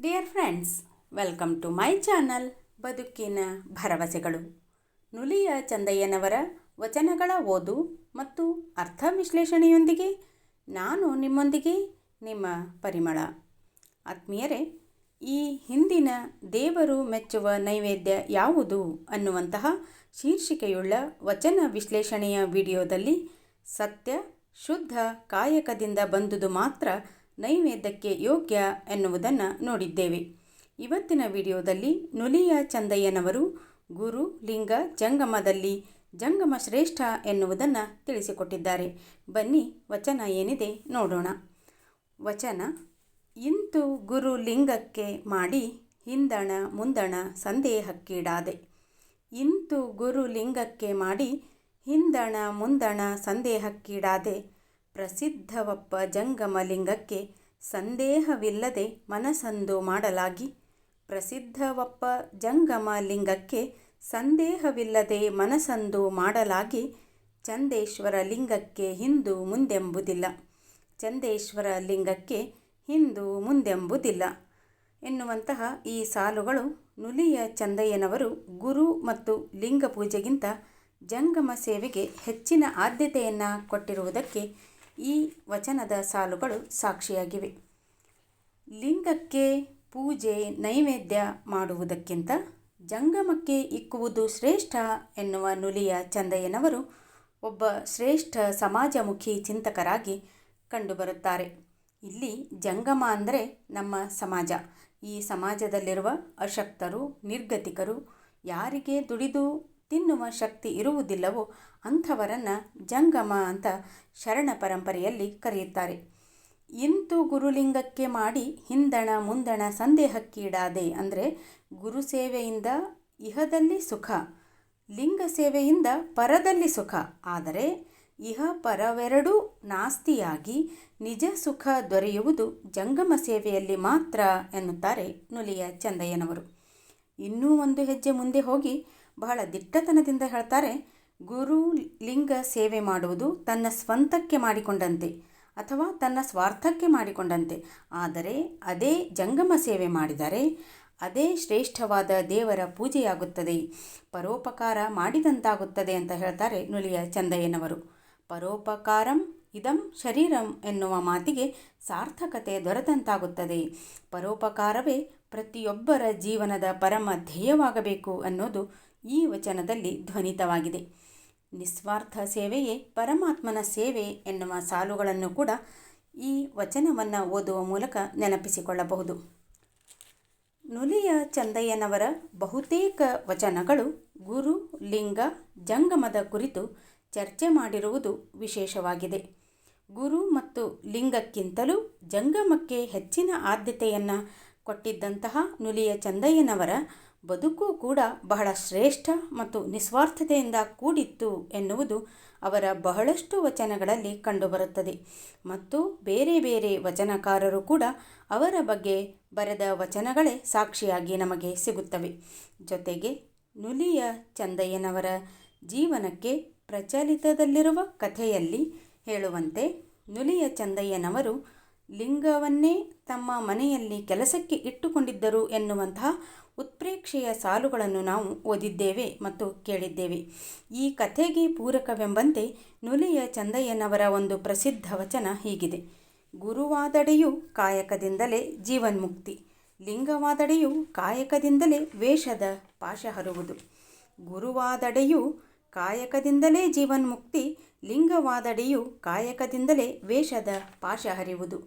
Dear friends, welcome to my channel ಬದುಕಿನ ಭರವಸೆಗಳು. ನುಲಿಯ ಚಂದಯ್ಯನವರ ವಚನಗಳ ಓದು ಮತ್ತು ಅರ್ಥ ವಿಶ್ಲೇಷಣೆಯೊಂದಿಗೆ ನಾನು ನಿಮ್ಮೊಂದಿಗೆ ನಿಮ್ಮ ಪರಿಮಳ. ಆತ್ಮೀಯರೇ, ಈ ಹಿಂದಿನ ದೇವರು ಮೆಚ್ಚುವ ನೈವೇದ್ಯ ಯಾವುದು ಅನ್ನುವಂತಹ ಶೀರ್ಷಿಕೆಯುಳ್ಳ ವಚನ ವಿಶ್ಲೇಷಣೆಯ ವಿಡಿಯೋದಲ್ಲಿ ಸತ್ಯ ಶುದ್ಧ ಕಾಯಕದಿಂದ ಬಂದುದು ಮಾತ್ರ ನೈವೇದ್ಯಕ್ಕೆ ಯೋಗ್ಯ ಎನ್ನುವುದನ್ನು ನೋಡಿದ್ದೇವೆ. ಇವತ್ತಿನ ವಿಡಿಯೋದಲ್ಲಿ ನುಲಿಯ ಚಂದಯ್ಯನವರು ಗುರು ಲಿಂಗ ಜಂಗಮದಲ್ಲಿ ಜಂಗಮ ಶ್ರೇಷ್ಠ ಎನ್ನುವುದನ್ನು ತಿಳಿಸಿಕೊಟ್ಟಿದ್ದಾರೆ. ಬನ್ನಿ ವಚನ ಏನಿದೆ ನೋಡೋಣ. ವಚನ: ಇಂತು ಗುರು ಲಿಂಗಕ್ಕೆ ಮಾಡಿ ಹಿಂದಣ ಮುಂದಣ ಸಂದೇಹಕ್ಕೀಡಾದೆ. ಇಂತು ಗುರು ಲಿಂಗಕ್ಕೆ ಮಾಡಿ ಹಿಂದಣ ಮುಂದಣ ಸಂದೇಹಕ್ಕೀಡಾದೆ. ಪ್ರಸಿದ್ಧವಪ್ಪ ಜಂಗಮ ಲಿಂಗಕ್ಕೆ ಸಂದೇಹವಿಲ್ಲದೆ ಮನಸಂದು ಮಾಡಲಾಗಿ. ಪ್ರಸಿದ್ಧವಪ್ಪ ಜಂಗಮ ಲಿಂಗಕ್ಕೆ ಸಂದೇಹವಿಲ್ಲದೆ ಮನಸಂದು ಮಾಡಲಾಗಿ. ಚಂದೇಶ್ವರ ಲಿಂಗಕ್ಕೆ ಹಿಂದು ಮುಂದೆಂಬುದಿಲ್ಲ. ಚಂದೇಶ್ವರ ಲಿಂಗಕ್ಕೆ ಹಿಂದು ಮುಂದೆಂಬುದಿಲ್ಲ ಎನ್ನುವಂತಹ ಈ ಸಾಲುಗಳು ನುಲಿಯ ಚಂದಯ್ಯನವರು ಗುರು ಮತ್ತು ಲಿಂಗ ಪೂಜೆಗಿಂತ ಜಂಗಮ ಸೇವೆಗೆ ಹೆಚ್ಚಿನ ಆದ್ಯತೆಯನ್ನು ಕೊಟ್ಟಿರುವುದಕ್ಕೆ ಈ ವಚನದ ಸಾಲುಗಳು ಸಾಕ್ಷಿಯಾಗಿವೆ. ಲಿಂಗಕ್ಕೆ ಪೂಜೆ ನೈವೇದ್ಯ ಮಾಡುವುದಕ್ಕಿಂತ ಜಂಗಮಕ್ಕೆ ಇಕ್ಕುವುದು ಶ್ರೇಷ್ಠ ಎನ್ನುವ ನುಲಿಯ ಚಂದಯ್ಯನವರು ಒಬ್ಬ ಶ್ರೇಷ್ಠ ಸಮಾಜಮುಖಿ ಚಿಂತಕರಾಗಿ ಕಂಡುಬರುತ್ತಾರೆ. ಇಲ್ಲಿ ಜಂಗಮ ಅಂದರೆ ನಮ್ಮ ಸಮಾಜ. ಈ ಸಮಾಜದಲ್ಲಿರುವ ಅಶಕ್ತರು, ನಿರ್ಗತಿಕರು, ಯಾರಿಗೆ ದುಡಿದು ತಿನ್ನುವ ಶಕ್ತಿ ಇರುವುದಿಲ್ಲವೋ ಅಂಥವರನ್ನು ಜಂಗಮ ಅಂತ ಶರಣ ಪರಂಪರೆಯಲ್ಲಿ ಕರೆಯುತ್ತಾರೆ. ಇಂತು ಗುರುಲಿಂಗಕ್ಕೆ ಮಾಡಿ ಹಿಂದಣ ಮುಂದಣ ಸಂದೇಹಕ್ಕೀಡಾದೆ ಅಂದರೆ ಗುರು ಸೇವೆಯಿಂದ ಇಹದಲ್ಲಿ ಸುಖ, ಲಿಂಗ ಸೇವೆಯಿಂದ ಪರದಲ್ಲಿ ಸುಖ. ಆದರೆ ಇಹ ಪರವೆರಡೂ ನಾಸ್ತಿಯಾಗಿ ನಿಜ ಸುಖ ದೊರೆಯುವುದು ಜಂಗಮ ಸೇವೆಯಲ್ಲಿ ಮಾತ್ರ ಎನ್ನುತ್ತಾರೆ ನುಲಿಯ ಚಂದಯ್ಯನವರು. ಇನ್ನೂ ಒಂದು ಹೆಜ್ಜೆ ಮುಂದೆ ಹೋಗಿ ಬಹಳ ದಿಟ್ಟತನದಿಂದ ಹೇಳ್ತಾರೆ, ಗುರು ಲಿಂಗ ಸೇವೆ ಮಾಡುವುದು ತನ್ನ ಸ್ವಂತಕ್ಕೆ ಮಾಡಿಕೊಂಡಂತೆ ಅಥವಾ ತನ್ನ ಸ್ವಾರ್ಥಕ್ಕೆ ಮಾಡಿಕೊಂಡಂತೆ. ಆದರೆ ಅದೇ ಜಂಗಮ ಸೇವೆ ಮಾಡಿದರೆ ಅದೇ ಶ್ರೇಷ್ಠವಾದ ದೇವರ ಪೂಜೆಯಾಗುತ್ತದೆ, ಪರೋಪಕಾರ ಮಾಡಿದಂತಾಗುತ್ತದೆ ಅಂತ ಹೇಳ್ತಾರೆ ನುಲಿಯ ಚಂದಯ್ಯನವರು. ಪರೋಪಕಾರಂ ಇದಂ ಶರೀರಂ ಎನ್ನುವ ಮಾತಿಗೆ ಸಾರ್ಥಕತೆ ದೊರೆತಂತಾಗುತ್ತದೆ. ಪರೋಪಕಾರವೇ ಪ್ರತಿಯೊಬ್ಬರ ಜೀವನದ ಪರಮ ಧ್ಯೇಯವಾಗಬೇಕು ಅನ್ನೋದು ಈ ವಚನದಲ್ಲಿ ಧ್ವನಿತವಾಗಿದೆ. ನಿಸ್ವಾರ್ಥ ಸೇವೆಯೇ ಪರಮಾತ್ಮನ ಸೇವೆ ಎನ್ನುವ ಸಾಲುಗಳನ್ನು ಕೂಡ ಈ ವಚನವನ್ನು ಓದುವ ಮೂಲಕ ನೆನಪಿಸಿಕೊಳ್ಳಬಹುದು. ನುಲಿಯ ಚಂದಯ್ಯನವರ ಬಹುತೇಕ ವಚನಗಳು ಗುರು ಲಿಂಗ ಜಂಗಮದ ಕುರಿತು ಚರ್ಚೆ ಮಾಡಿರುವುದು ವಿಶೇಷವಾಗಿದೆ. ಗುರು ಮತ್ತು ಲಿಂಗಕ್ಕಿಂತಲೂ ಜಂಗಮಕ್ಕೆ ಹೆಚ್ಚಿನ ಆದ್ಯತೆಯನ್ನು ಕೊಟ್ಟಿದ್ದಂತಹ ನುಲಿಯ ಚಂದಯ್ಯನವರ ಬದುಕು ಕೂಡ ಬಹಳ ಶ್ರೇಷ್ಠ ಮತ್ತು ನಿಸ್ವಾರ್ಥತೆಯಿಂದ ಕೂಡಿತ್ತು ಎನ್ನುವುದು ಅವರ ಬಹಳಷ್ಟು ವಚನಗಳಲ್ಲಿ ಕಂಡುಬರುತ್ತದೆ. ಮತ್ತು ಬೇರೆ ಬೇರೆ ವಚನಕಾರರು ಕೂಡ ಅವರ ಬಗ್ಗೆ ಬರೆದ ವಚನಗಳೇ ಸಾಕ್ಷಿಯಾಗಿ ನಮಗೆ ಸಿಗುತ್ತವೆ. ಜೊತೆಗೆ ನುಲಿಯ ಚಂದಯ್ಯನವರ ಜೀವನಕ್ಕೆ ಪ್ರಚಲಿತದಲ್ಲಿರುವ ಕಥೆಯಲ್ಲಿ ಹೇಳುವಂತೆ ನುಲಿಯ ಚಂದಯ್ಯನವರು ಲಿಂಗವನ್ನೇ ತಮ್ಮ ಮನೆಯಲ್ಲಿ ಕೆಲಸಕ್ಕೆ ಇಟ್ಟುಕೊಂಡಿದ್ದರು ಎನ್ನುವಂತಹ ಉತ್ಪ್ರೇಕ್ಷೆಯ ಸಾಲುಗಳನ್ನು ನಾವು ಓದಿದ್ದೇವೆ ಮತ್ತು ಕೇಳಿದ್ದೇವೆ. ಈ ಕಥೆಗೆ ಪೂರಕವೆಂಬಂತೆ ನುಲಿಯ ಚಂದಯ್ಯನವರ ಒಂದು ಪ್ರಸಿದ್ಧ ವಚನ ಹೀಗಿದೆ: ಗುರುವಾದಡೆಯೂ ಕಾಯಕದಿಂದಲೇ ಜೀವನ್ಮುಕ್ತಿ, ಲಿಂಗವಾದಡೆಯೂ ಕಾಯಕದಿಂದಲೇ ವೇಷದ ಪಾಶ ಹರುವುದು. ಗುರುವಾದಡೆಯೂ ಕಾಯಕದಿಂದಲೇ ಜೀವನ್ಮುಕ್ತಿ, ಲಿಂಗವಾದಡೆಯೂ ಕಾಯಕದಿಂದಲೇ ವೇಷದ ಪಾಶ ಹರಿವುದು.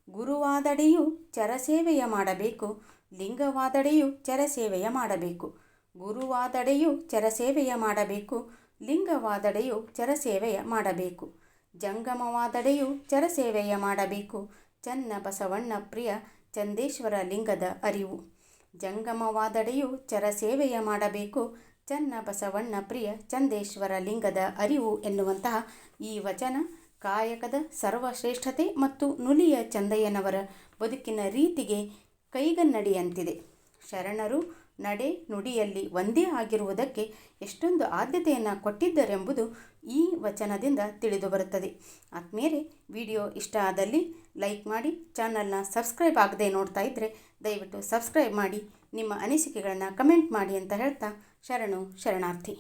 ಗುರುವಾದಡೆಯೂ ಚರಸೇವೆಯ ಮಾಡಬೇಕು, ಲಿಂಗವಾದಡೆಯೂ ಚರಸೇವೆಯ ಮಾಡಬೇಕು. ಗುರುವಾದಡೆಯೂ ಚರಸೇವೆಯ ಮಾಡಬೇಕು, ಲಿಂಗವಾದಡೆಯೂ ಚರಸೇವೆಯ ಮಾಡಬೇಕು. ಜಂಗಮವಾದಡೆಯೂ ಚರಸೇವೆಯ ಮಾಡಬೇಕು, ಚನ್ನ ಬಸವಣ್ಣ ಪ್ರಿಯ ಚಂದೇಶ್ವರ ಲಿಂಗದ ಅರಿವು. ಜಂಗಮವಾದಡೆಯೂ ಚರಸೇವೆಯ ಮಾಡಬೇಕು, ಚನ್ನ ಬಸವಣ್ಣ ಪ್ರಿಯ ಚಂದೇಶ್ವರ ಲಿಂಗದ ಅರಿವು ಎನ್ನುವಂತಹ ಈ ವಚನ ಕಾಯಕದ ಸರ್ವಶ್ರೇಷ್ಠತೆ ಮತ್ತು ನುಲಿಯ ಚಂದಯ್ಯನವರ ಬದುಕಿನ ರೀತಿಗೆ ಕೈಗನ್ನಡಿಯಂತಿದೆ. ಶರಣರು ನಡೆ ನುಡಿಯಲ್ಲಿ ಒಂದೇ ಆಗಿರುವುದಕ್ಕೆ ಎಷ್ಟೊಂದು ಆದ್ಯತೆಯನ್ನು ಕೊಟ್ಟಿದ್ದರೆಂಬುದು ಈ ವಚನದಿಂದ ತಿಳಿದು ಬರುತ್ತದೆ. ಆದ್ಮೇಲೆ ವಿಡಿಯೋ ಇಷ್ಟ ಆದಲ್ಲಿ ಲೈಕ್ ಮಾಡಿ, ಚಾನಲ್ನ ಸಬ್ಸ್ಕ್ರೈಬ್ ಆಗದೆ ನೋಡ್ತಾ ಇದ್ದರೆ ದಯವಿಟ್ಟು ಸಬ್ಸ್ಕ್ರೈಬ್ ಮಾಡಿ, ನಿಮ್ಮ ಅನಿಸಿಕೆಗಳನ್ನು ಕಮೆಂಟ್ ಮಾಡಿ ಅಂತ ಹೇಳ್ತಾ ಶರಣಾರ್ಥಿ.